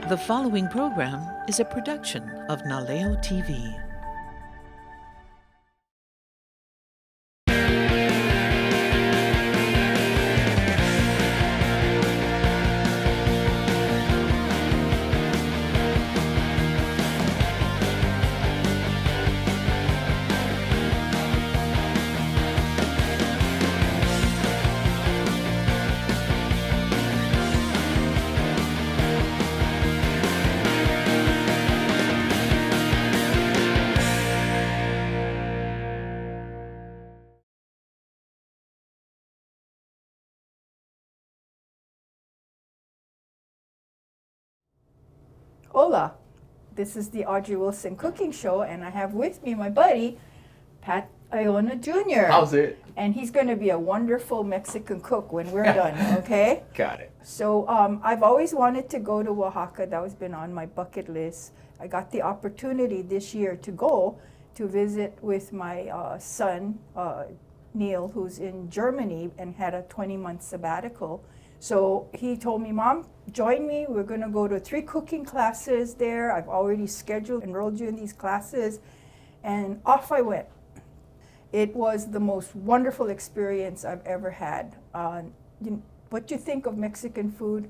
The following program is a production of Naleo TV. Hola, this is the Audrey Wilson Cooking Show, and I have with me my buddy, Pat Aiona Jr. How's it? And he's going to be a wonderful Mexican cook when we're done, okay? Got it. So I've always wanted to go to Oaxaca. That has been on my bucket list. I got the opportunity this year to go to visit with my son, Neil, who's in Germany and had a 20-month sabbatical. So he told me, Mom, join me. We're going to go to 3 cooking classes there. I've already enrolled you in these classes. And off I went. It was the most wonderful experience I've ever had. What you think of Mexican food,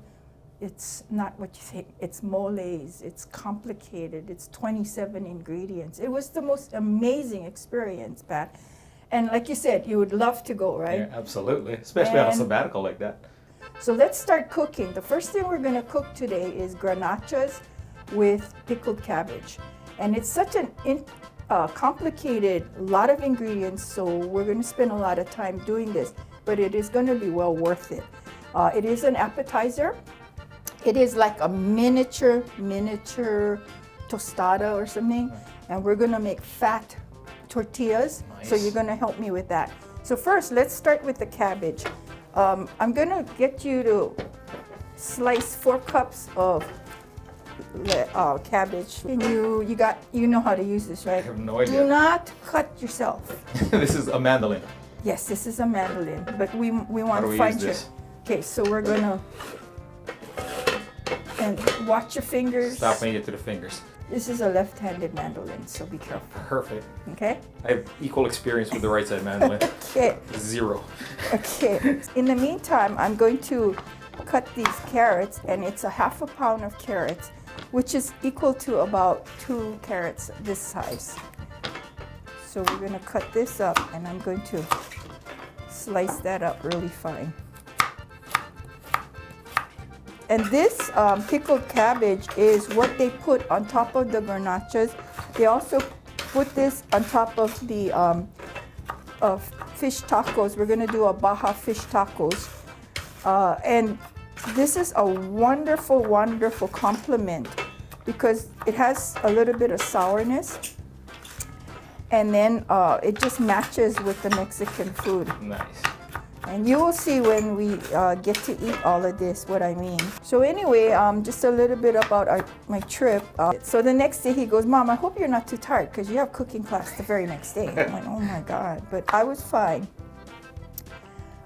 it's not what you think. It's moles, it's complicated, it's 27 ingredients. It was the most amazing experience, Pat. And like you said, you would love to go, right? Yeah, absolutely. Especially on a sabbatical like that. So let's start cooking. The first thing we're going to cook today is garnachas with pickled cabbage. And it's such an complicated, lot of ingredients, so we're going to spend a lot of time doing this, but it is going to be well worth it. It is an appetizer. It is like a miniature tostada or something, and we're going to make fat tortillas. Nice. So you're going to help me with that. So first, let's start with the cabbage. I'm going to get you to slice 4 cups of cabbage. And you know how to use this, right? I have no idea. Do not cut yourself. This is a mandolin. Yes, this is a mandolin, but we want How do to we find use your. this? Okay, so we're gonna and watch your fingers. Stop making it to the fingers. This is a left-handed mandolin, so be careful. Perfect. Okay. I have equal experience with the right side mandolin. Okay. 0. Okay. In the meantime, I'm going to cut these carrots, and it's a 1/2 pound of carrots, which is equal to about 2 carrots this size. So we're going to cut this up, and I'm going to slice that up really fine. And this pickled cabbage is what they put on top of the garnachas. They also put this on top of the of fish tacos. We're going to do a Baja fish tacos. And this is a wonderful, wonderful complement because it has a little bit of sourness. And then it just matches with the Mexican food. Nice. And you will see when we get to eat all of this what I mean. So anyway, just a little bit about my trip. So the next day he goes, Mom, I hope you're not too tired because you have cooking class the very next day. I'm like, oh my God. But I was fine.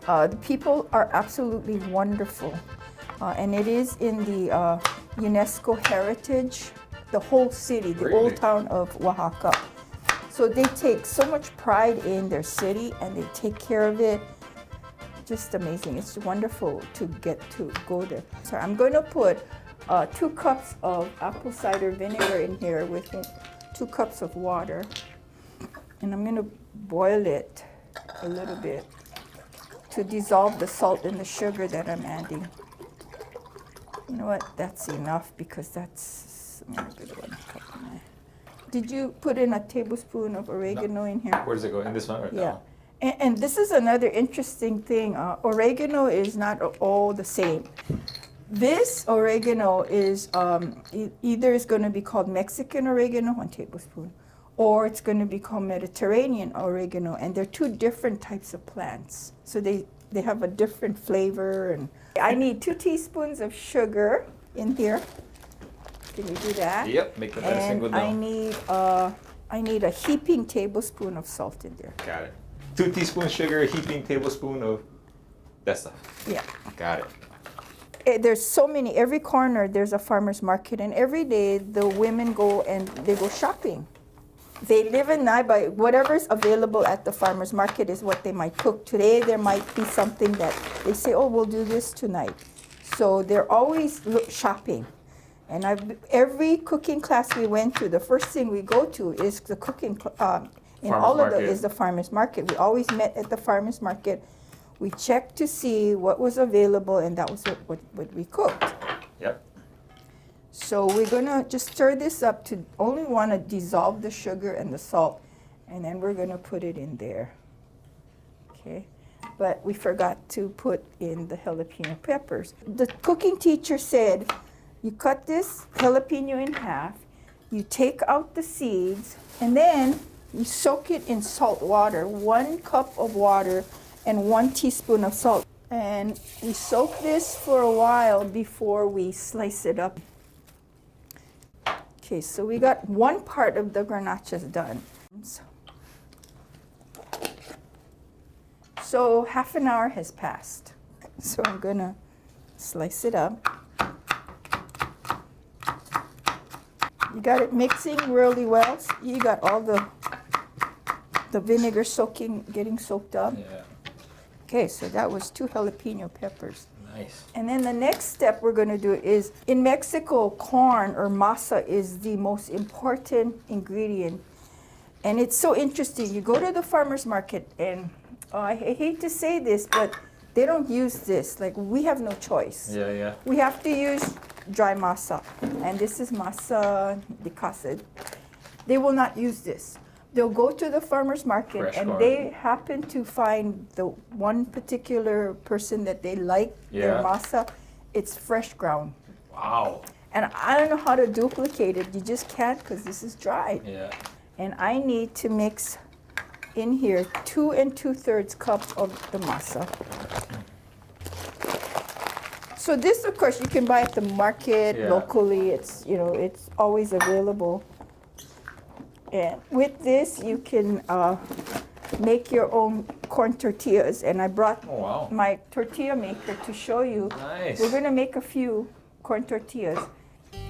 The people are absolutely wonderful. And it is in the UNESCO heritage, the whole city, the Really? old town of Oaxaca. So they take so much pride in their city and they take care of it. Just amazing. It's wonderful to get to go there. So I'm going to put 2 cups of apple cider vinegar in here with 2 cups of water. And I'm going to boil it a little bit to dissolve the salt and the sugar that I'm adding. You know what? That's enough because that's a little bit of 1 cup in there. Did you put in a tablespoon of oregano in here? Where does it go? In this one or that Yeah. one? And this is another interesting thing. Oregano is not all the same. This oregano is either is going to be called Mexican oregano, 1 tablespoon, or it's going to be called Mediterranean oregano. And they're 2 different types of plants. So they have a different flavor. And I need 2 teaspoons of sugar in here. Can you do that? Yep, make the medicine go And down. I need a heaping tablespoon of salt in there. Got it. 2 teaspoons sugar, a heaping tablespoon of that stuff. Yeah. Got it. There's so many, every corner there's a farmer's market, and every day the women go and they go shopping. They live and die by whatever's available at the farmer's market is what they might cook. Today there might be something that they say, oh, we'll do this tonight. So they're always shopping. And every cooking class we went to, the first thing we go to is the cooking, in all of it is the farmer's market. We always met at the farmer's market. We checked to see what was available, and that was what we cooked. Yep. So we're gonna just stir this up to only want to dissolve the sugar and the salt, and then we're gonna put it in there. Okay, but we forgot to put in the jalapeno peppers. The cooking teacher said, you cut this jalapeno in half, you take out the seeds, and then you soak it in salt water, 1 cup of water and 1 teaspoon of salt. And we soak this for a while before we slice it up. Okay, so we got one part of the garnachas done. So half an hour has passed. So I'm gonna slice it up. You got it mixing really well. You got all the vinegar getting soaked up. Yeah. Okay, so that was 2 jalapeno peppers. Nice. And then the next step we're going to do is, in Mexico, corn or masa is the most important ingredient. And it's so interesting. You go to the farmer's market, and I hate to say this, but they don't use this. Like, we have no choice. Yeah, yeah. We have to use dry masa. And this is masa de casa. They will not use this. They'll go to the farmer's market, Fresh and corn. they happen to find the one particular person that they like their Yeah. masa. It's fresh ground. Wow. And I don't know how to duplicate it. You just can't, because this is dry. Yeah. And I need to mix in here 2 2/3 cups of the masa. So this, of course, you can buy at the market locally. It's, it's always available. And with this, you can make your own corn tortillas. And I brought my tortilla maker to show you. Nice. We're going to make a few corn tortillas.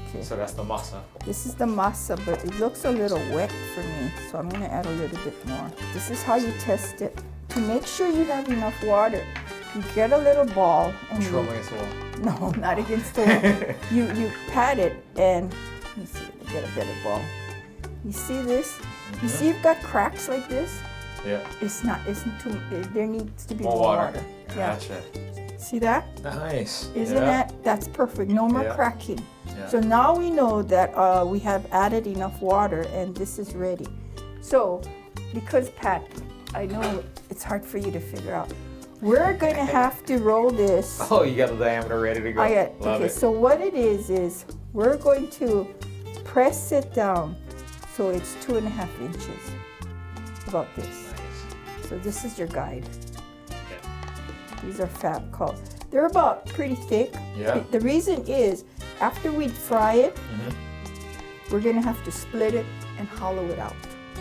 Okay. So that's the masa. This is the masa, but it looks a little wet for me, so I'm going to add a little bit more. This is how you test it. To make sure you have enough water, you get a little ball. And Throw against the wall. No, not against the wall. You pat it, and let me see, get a better ball. You see this? You see you've got cracks like this? Yeah. There needs to be More more water. Yeah. Gotcha. See that? Nice. Isn't that's perfect. No more cracking. Yeah. So now we know that we have added enough water, and this is ready. So, because Pat, I know it's hard for you to figure out, we're going to have to roll this. Oh, you got the diameter ready to go. Love Okay, it. so what it is we're going to press it down so it's 2.5 inches. About this. Nice. So this is your guide. Okay. These are fab calls. They're about pretty thick. Yeah. The reason is, after we fry it, we're gonna have to split it and hollow it out.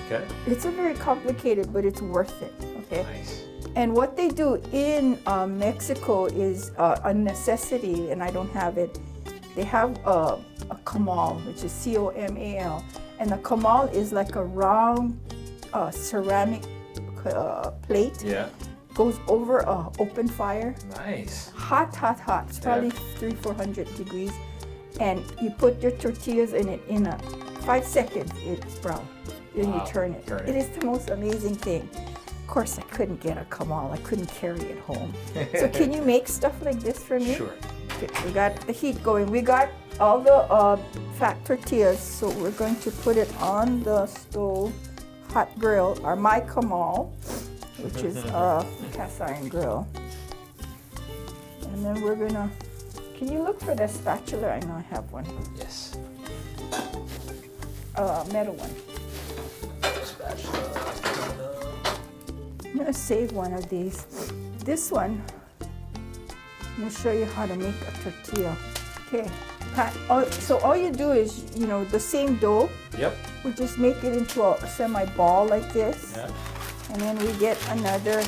Okay. It's a very complicated, but it's worth it, okay? Nice. And what they do in Mexico is a necessity, and I don't have it. They have a comal, which is C-O-M-A-L. And the comal is like a round ceramic plate. Yeah. Goes over an open fire. Nice. Hot, hot, hot. It's probably 300-400 degrees. And you put your tortillas in it in 5 seconds, it's brown. Then you turn it. It is the most amazing thing. Of course, I couldn't get a comal. I couldn't carry it home. So can you make stuff like this for me? Sure. Okay, we got the heat going. We got all the fat tortillas, so we're going to put it on the stove, hot grill, or my comal, which is a cast iron grill. And then we're gonna, can you look for the spatula? I know I have one. Yes. Metal one. Spatula. I'm gonna save one of these. This one, I'm gonna show you how to make a tortilla. Okay, Pat, so all you do is, the same dough. Yep. We just make it into a semi-ball like this. Yeah. And then we get another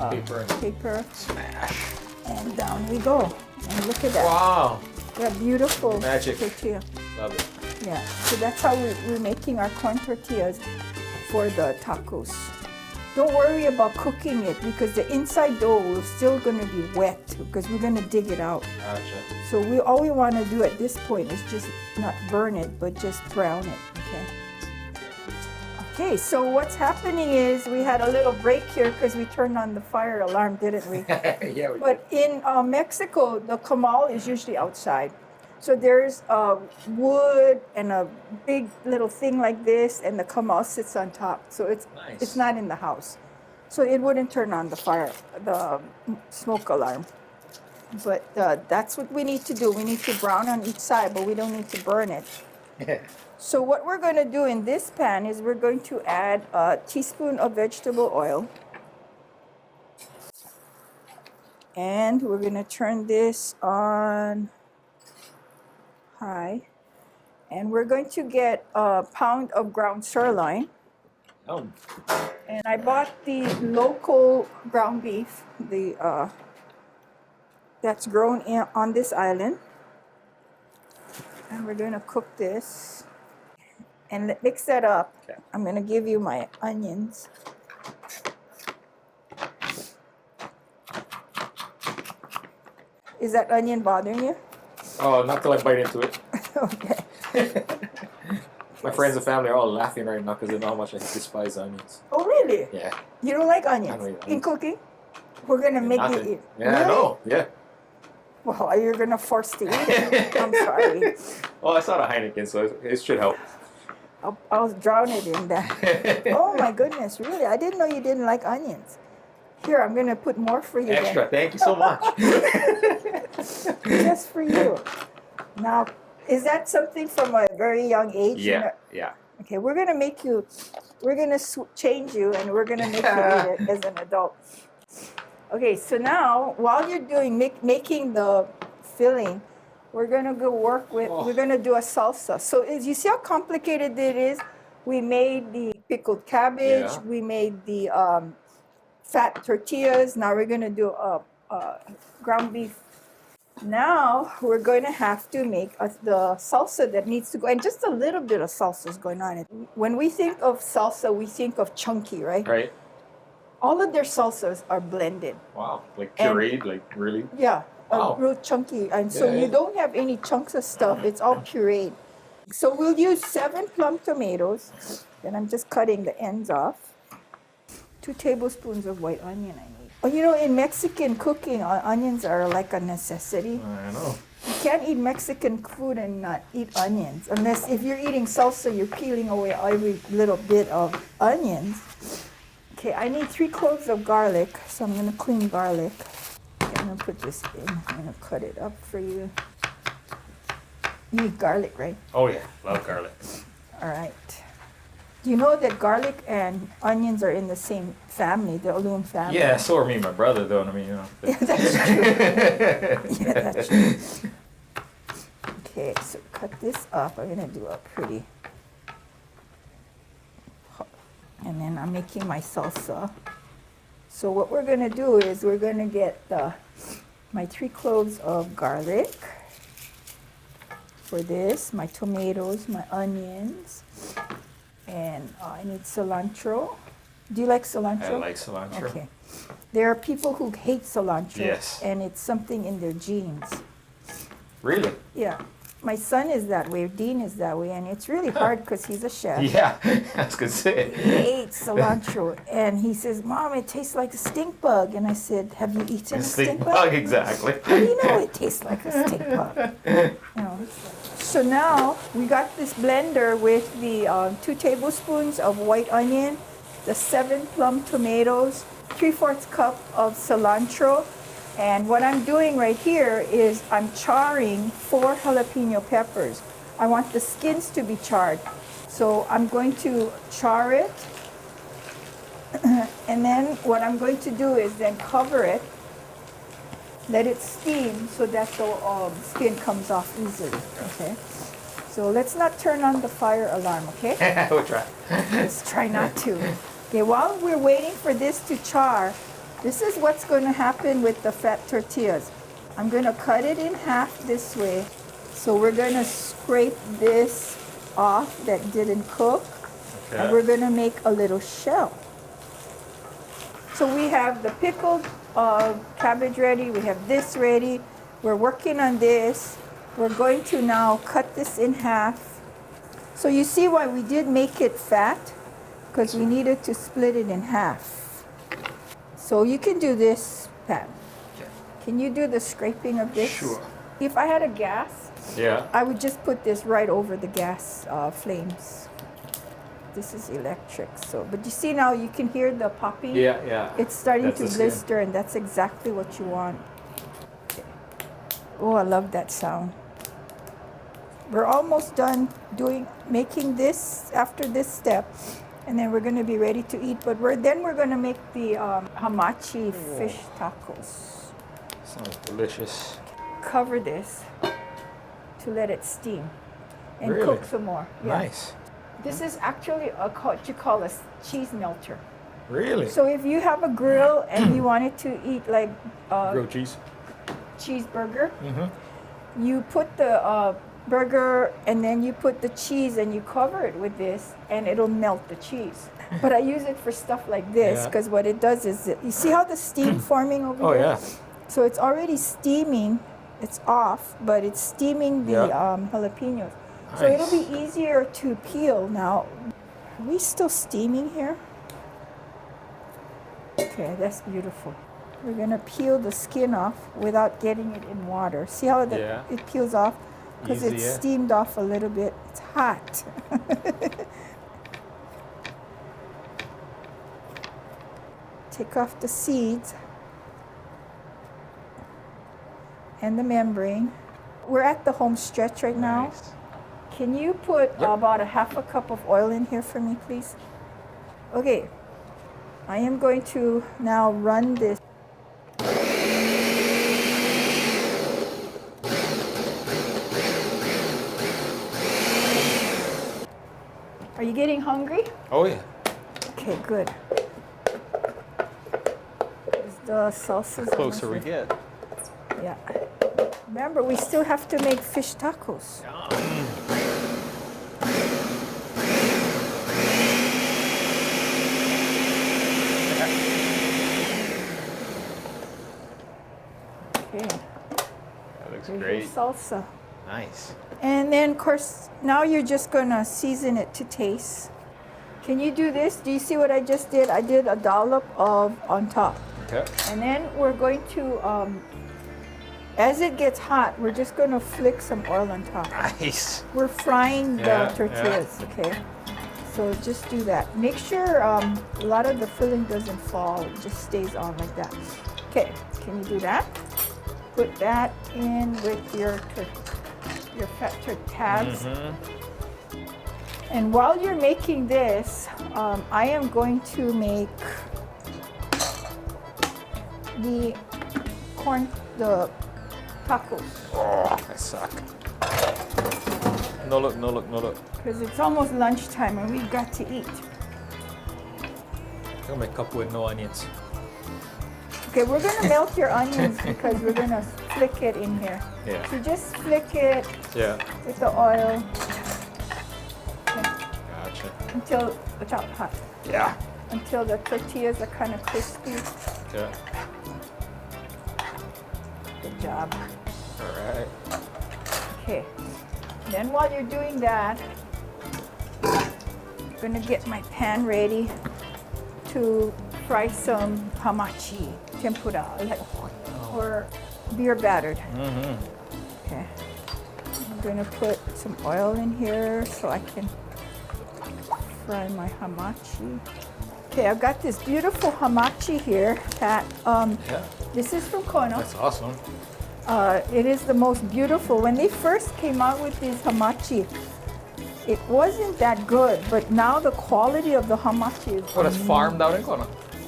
Paper. paper, Smash. And down we go. And look at that. Wow. That beautiful Magic. tortilla. Love it. Yeah, so that's how we're making our corn tortillas for the tacos. Don't worry about cooking it because the inside dough is still going to be wet because we're going to dig it out. Gotcha. So all we want to do at this point is just not burn it, but just brown it, okay? Okay, so what's happening is we had a little break here because we turned on the fire alarm, didn't we? Yeah, we But in Mexico, the comal is usually outside. So there's wood and a big little thing like this, and the comal sits on top. So it's not in the house. So it wouldn't turn on the fire, the smoke alarm. But that's what we need to do. We need to brown on each side, but we don't need to burn it. So what we're going to do in this pan is we're going to add a teaspoon of vegetable oil. And we're going to turn this on high. And we're going to get a pound of ground sirloin. Oh. And I bought the local ground beef, that's grown on this island. And we're going to cook this. And mix that up. Okay. I'm going to give you my onions. Is that onion bothering you? Oh, not till I bite into it. Okay. My friends and family are all laughing right now because they know how much I despise onions. Oh, really? Yeah. You don't like onions? I don't eat In onions. cooking? We're going to make Nothing. you eat. Yeah, I Really? know. Yeah. Well, you're going to force to eat it. I'm sorry. Well, it's not a Heineken, so it should help. I'll drown it in that. Oh, my goodness. Really? I didn't know you didn't like onions. Here, I'm going to put more for you. Extra. Thank you so much. Just for you. Now, is that something from a very young age? Yeah. Yeah. Okay, we're going to change you and we're going to make you eat it as an adult. Okay, so now, while you're making the filling, we're going to go work with, we're going to do a salsa. So you see how complicated it is? We made the pickled cabbage, we made the fat tortillas, now we're going to do ground beef. Now we're going to have to make the salsa that needs to go, and just a little bit of salsa is going on. When we think of salsa, we think of chunky, right? Right. All of their salsas are blended. Wow. Like pureed, like really? Yeah, Wow. real chunky. And so you don't have any chunks of stuff. It's all pureed. So we'll use 7 plum tomatoes. Then I'm just cutting the ends off. 2 tablespoons of white onion I need. Oh, you know, in Mexican cooking, onions are like a necessity. I know. You can't eat Mexican food and not eat onions. Unless if you're eating salsa, you're peeling away every little bit of onions. Okay, I need 3 cloves of garlic, so I'm going to clean garlic. Okay, I'm going to put this in. I'm going to cut it up for you. You eat garlic, right? Oh yeah, love garlic. All right. Do you know that garlic and onions are in the same family, the alum family? Yeah, so are me and my brother though. I mean, you know. Yeah, that's true. Yeah, that's true. Okay, so cut this up. I'm going to do a pretty... And then I'm making my salsa. So what we're going to do is we're going to get my 3 cloves of garlic for this, my tomatoes, my onions, and I need cilantro. Do you like cilantro? I like cilantro. Okay. There are people who hate cilantro. Yes. And it's something in their genes. Really? Yeah. My son is that way, Dean is that way, and it's really hard because he's a chef. Yeah, I was gonna say. He hates cilantro, and he says, "Mom, it tastes like a stink bug." And I said, "Have you eaten a stink bug?" Exactly. How do you know it tastes like a stink bug? You know. So now we got this blender with the 2 tablespoons of white onion, the 7 plum tomatoes, 3/4 cup of cilantro. And what I'm doing right here is I'm charring 4 jalapeno peppers. I want the skins to be charred. So I'm going to char it. And then what I'm going to do is then cover it, let it steam so that the skin comes off easily, okay? So let's not turn on the fire alarm, okay? We'll try. Let's try not to. Okay, while we're waiting for this to char, This is what's going to happen with the fat tortillas. I'm going to cut it in half this way. So we're going to scrape this off that didn't cook. Okay. And we're going to make a little shell. So we have the pickled cabbage ready. We have this ready. We're working on this. We're going to now cut this in half. So you see why we did make it fat? Because we needed to split it in half. So you can do this, Pat. Okay. Can you do the scraping of this? Sure. If I had a gas, Yeah. I would just put this right over the gas flames. This is electric, so, but you see now you can hear the popping? Yeah. It's starting That's to the skin. blister, and that's exactly what you want. Okay. Oh, I love that sound. We're almost done making this after this step, and then we're going to be ready to eat. But we're going to make the hamachi fish tacos. Sounds delicious. Cover this to let it steam and Really? cook some more. Yeah. Nice. This is actually what you call a cheese melter. Really? So if you have a grill and you wanted to eat like Grilled cheese. cheeseburger, Mm-hmm. you put the burger and then you put the cheese and you cover it with this and it'll melt the cheese. But I use it for stuff like this Yeah. because what it does is, you see how the steam forming over Oh here? yeah. So it's already steaming. It's off, but it's steaming the Yeah. jalapenos. So it'll Nice. be easier to peel now. Are we still steaming here? Okay, that's beautiful. We're gonna peel the skin off without getting it in water. See how Yeah. it peels off? Because it's Easier. steamed off a little bit. It's hot. Take off the seeds and the membrane. We're at the home stretch right now. Nice. Can you put Yep. about a half a cup of oil in here for me, please? Okay. I am going to now run this. Are you getting hungry? Oh yeah. Okay, good. The salsa's The closer we almost get. ready. Yeah. Remember, we still have to make fish tacos. Okay. That looks Here's your great. salsa. Nice. And then, of course, now you're just gonna season it to taste. Can you do this? Do you see what I just did? I did a dollop of on top. Okay. And then we're going to, as it gets hot, we're just gonna flick some oil on top. Nice. We're frying the Yeah, tortillas, okay? So just do that. Make sure a lot of the filling doesn't fall, it just stays on like that. Okay, can you do that? Put that in with your fat tortillas. Mm-hmm. And while you're making this, I am going to make the tacos. Oh, I suck. No look. Because it's almost lunchtime and we've got to eat. I'll make a couple with no onions. Okay, we're gonna melt your onions because we're gonna flick it in here. Yeah. So just flick it Yeah. with the oil Gotcha. until it's out hot. Yeah. Until the tortillas are kind of crispy. Yeah. Good job. All right. Okay. Then while you're doing that, I'm gonna get my pan ready to fry some hamachi tempura, or beer battered. Mm-hmm. Okay. I'm gonna put some oil in here so I can fry my hamachi. Okay, I've got this beautiful hamachi here, Pat. Yeah. This is from Kono. That's awesome. It is the most beautiful. When they first came out with these hamachi, it wasn't that good, but now the quality of the hamachi is Oh, that's farmed out in Kona.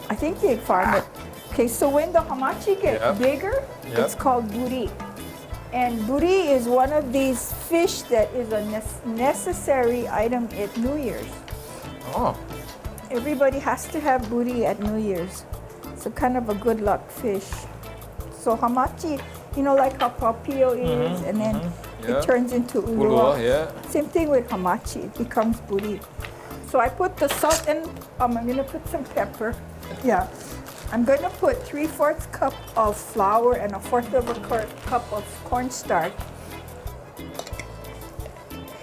I think they farm it. Okay, so when the hamachi gets Yep. bigger, Yep. it's called buri. And buri is one of these fish that is a necessary item at New Year's. Oh. Everybody has to have buri at New Year's. It's a kind of a good luck fish. So hamachi, you know, like how papio is, and then Yeah. it turns into Ulua, ulua. yeah. Same thing with hamachi, it becomes buri. So I put the salt and I'm gonna put some pepper. Yeah. I'm gonna put 3/4 cup of flour and 1/4 of a cup of cornstarch.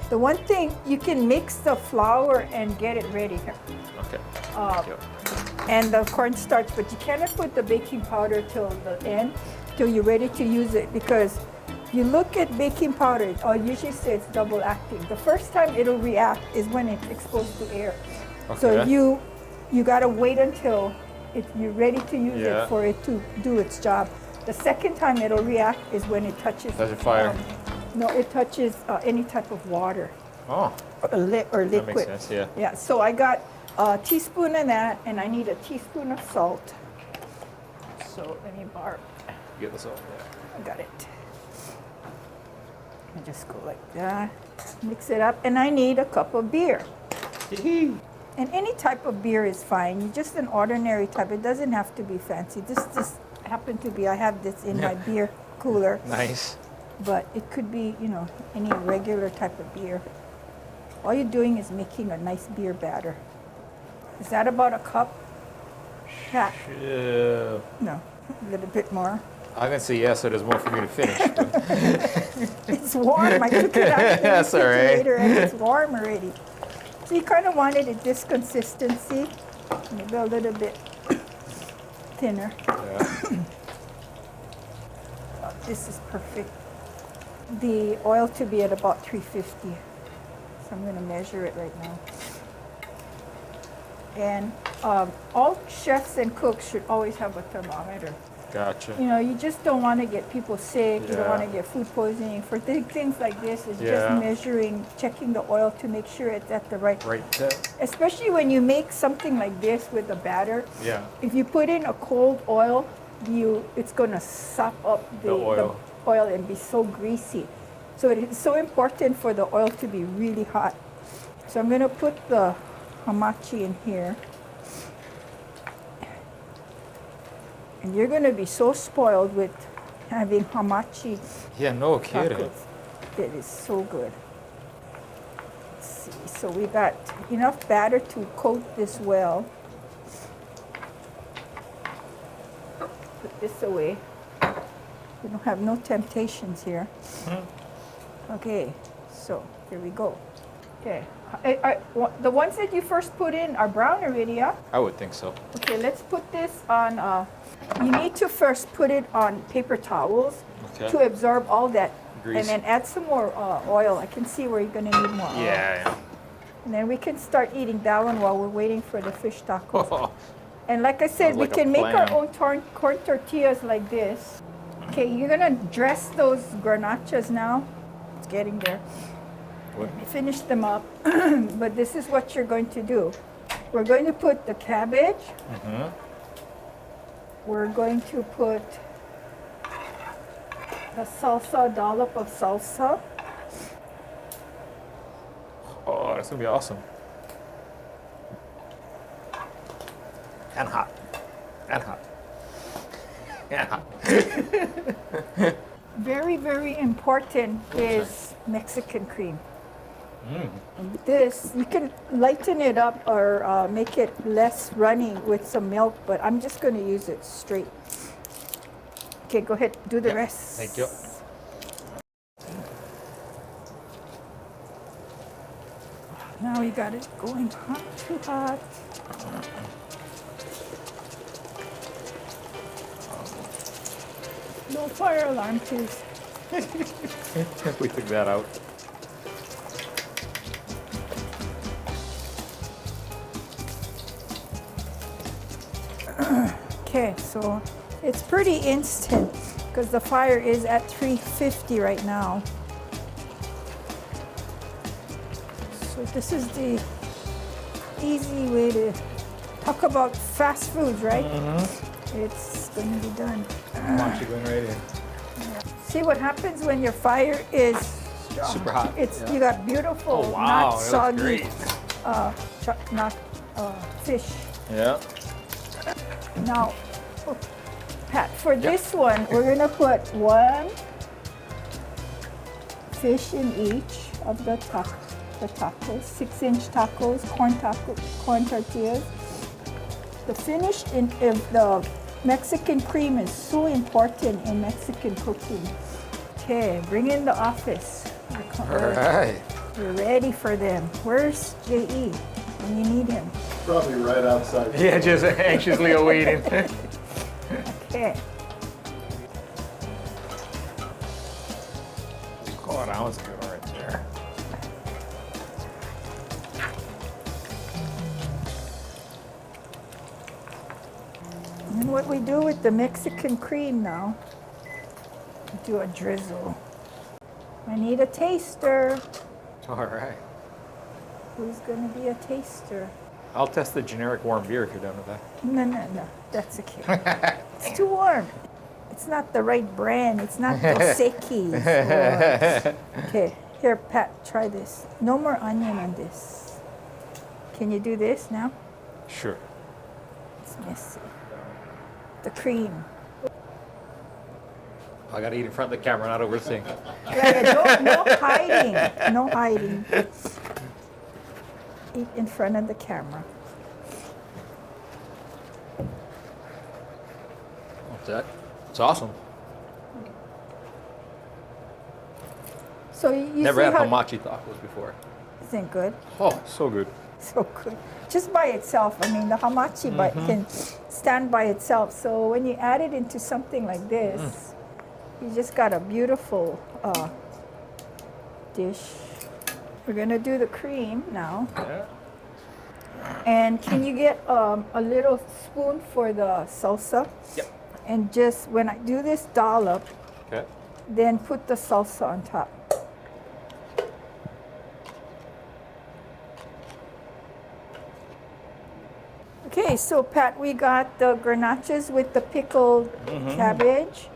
The one thing, you can mix the flour and get it ready here. Okay. Uh, Thank you. and the cornstarch, but you cannot put the baking powder till the end, till you're ready to use it, because you look at baking powder, or usually say it's double acting. The first time it'll react is when it's exposed to air. So Okay. you gotta wait until you're ready to use Yeah. it for it to do its job. The second time it'll react is when it touches. Touches fire. No, it touches any type of water Oh, or liquid. that makes sense, yeah. Yeah, so I got a teaspoon of that, and I need a teaspoon of salt. So let me borrow. Get this off there. I got it. I just go like that, mix it up, and I need a cup of beer. And any type of beer is fine. Just an ordinary type. It doesn't have to be fancy. This just happened to be, I have this in my beer cooler, Nice. but it could be, you know, any regular type of beer. All you're doing is making a nice beer batter. Is that about a cup? Yeah. Yeah. No, a little bit more. I can say yes, so there's more for me to finish. but- It's warm. I took it out of the That's all right. refrigerator and it's warm already. So you kind of wanted it this consistency, maybe a little bit thinner. yeah. Oh, this is perfect. The oil to be at about 350. So I'm going to measure it right now. And all chefs and cooks should always have a thermometer. Gotcha. You know, you just don't want to get people sick. You don't Yeah. want to get food poisoning. For things like this, it's Yeah. just measuring, checking the oil to make sure it's at the right. Right there. Especially when you make something like this with a batter. Yeah. If you put in a cold oil, it's going to sop up The oil. the oil and be so greasy. So it is so important for the oil to be really hot. So I'm going to put the hamachi in here. And you're going to be so spoiled with having hamachi Yeah, no kidding. tacos. It is so good. Let's see. So we got enough batter to coat this well. Put this away. We don't have no temptations here. Okay, so here we go. Okay, the ones that you first put in are brown already, yeah? I would think so. Okay, let's put this on, you need to first put it on paper towels Okay. to absorb all that. Grease. And then add some more oil. I can see where you're gonna need more oil. Yeah. And then we can start eating that one while we're waiting for the fish tacos. Oh, And like I said, Sounds we like a can make our plan. own corn tortillas like this. Okay, you're gonna dress those garnachas now. It's getting there. what? Let me finish them up. But this is what you're going to do. We're going to put the cabbage. We're going to put the salsa, a dollop of salsa. Oh, that's gonna be awesome. And hot. And hot. And hot. Very, very important is Mexican cream. And this, you can lighten it up or make it less runny with some milk, but I'm just going to use it straight. Okay, go ahead, do the Yeah, rest. thank you. Now we got it going hot, too hot. No fire alarm, please. We took that out. Okay, so it's pretty instant because the fire is at 350 right now. So this is the easy way to talk about fast foods, right? It's going to be done. Hamachi going right in. See what happens when your fire is strong. Super hot, It's yeah. you got beautiful, Oh, wow, not that looks soggy, great. not fish. Yeah. Now, Pat, for this one, we're gonna put one fish in each of the tacos, 6-inch tacos, corn tortillas. The finish of the Mexican cream is so important in Mexican cooking. Okay, bring in the office. All right. We're ready for them. Where's J.E. when you need him? Probably right outside. Yeah, just anxiously awaiting. Okay. Oh, that was good right there. And what we do with the Mexican cream now, do a drizzle. I need a taster. All right. Who's gonna be a taster? I'll test the generic warm beer if you're done with that. No, that's okay. It's too warm. It's not the right brand. It's not Dos Equis. Okay, here, Pat, try this. No more onion on this. Can you do this now? Sure. It's messy. The cream. I gotta eat in front of the camera, not over the sink. No hiding. No hiding. Eat in front of the camera. What's that? It's awesome. So you Never see had how hamachi tacos before. isn't it good? Oh, so good. So good. Just by itself, I mean, the hamachi can stand by itself. So when you add it into something like this, you just got a beautiful dish. We're gonna do the cream now. Yeah. And can you get a little spoon for the salsa? Yep. And just when I do this dollop, Okay. then put the salsa on top. Okay, so Pat, we got the garnachas with the pickled cabbage,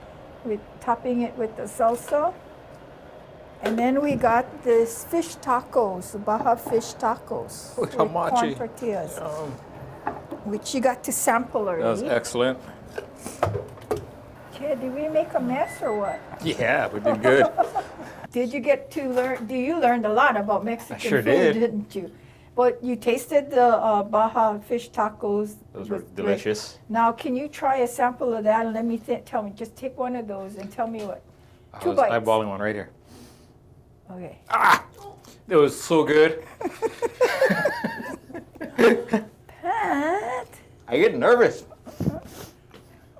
with topping it with the salsa. And then we got this fish tacos, Baja fish tacos With corn hamachi. tortillas, which you got to sample already. That was excellent. Okay, did we make a mess or what? Yeah, we did good. Did you get to learn? You learned a lot about Mexican sure food, did. didn't you? But you tasted the Baja fish tacos. Those were with- delicious. Now, can you try a sample of that and let me tell me? Just take one of those and tell me what. I Two was bites. eyeballing one right here. Okay. It was so good. Pat. I get nervous.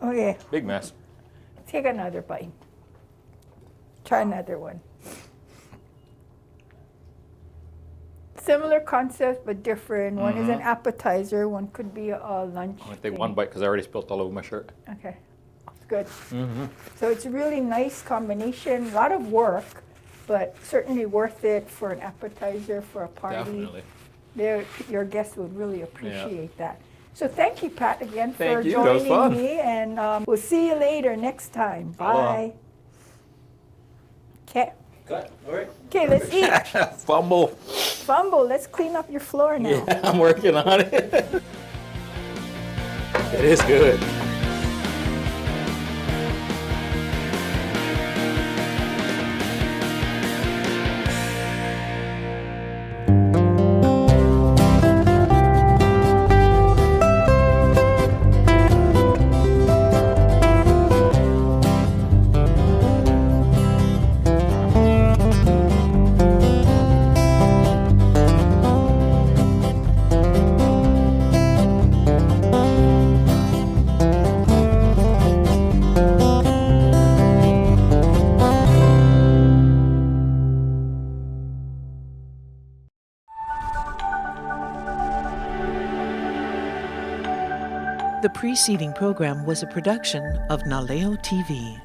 Okay, Big mess. take another bite. Try another one. Similar concept, but different. One is an appetizer. One could be a lunch. I'm gonna take thing. one bite because I already spilled all over my shirt. Okay, it's good. So it's a really nice combination. A lot of work, but certainly worth it for an appetizer for a party. Definitely. Your guests would really appreciate that. So thank you, Pat, again for Thank you. That was joining fun. me, and we'll see you later next time. Aloha. Bye. Okay. Cut. All right. Okay, let's eat. Fumble. Fumble. Let's clean up your floor now. Yeah, I'm working on it. It is good. The preceding program was a production of Naleo TV.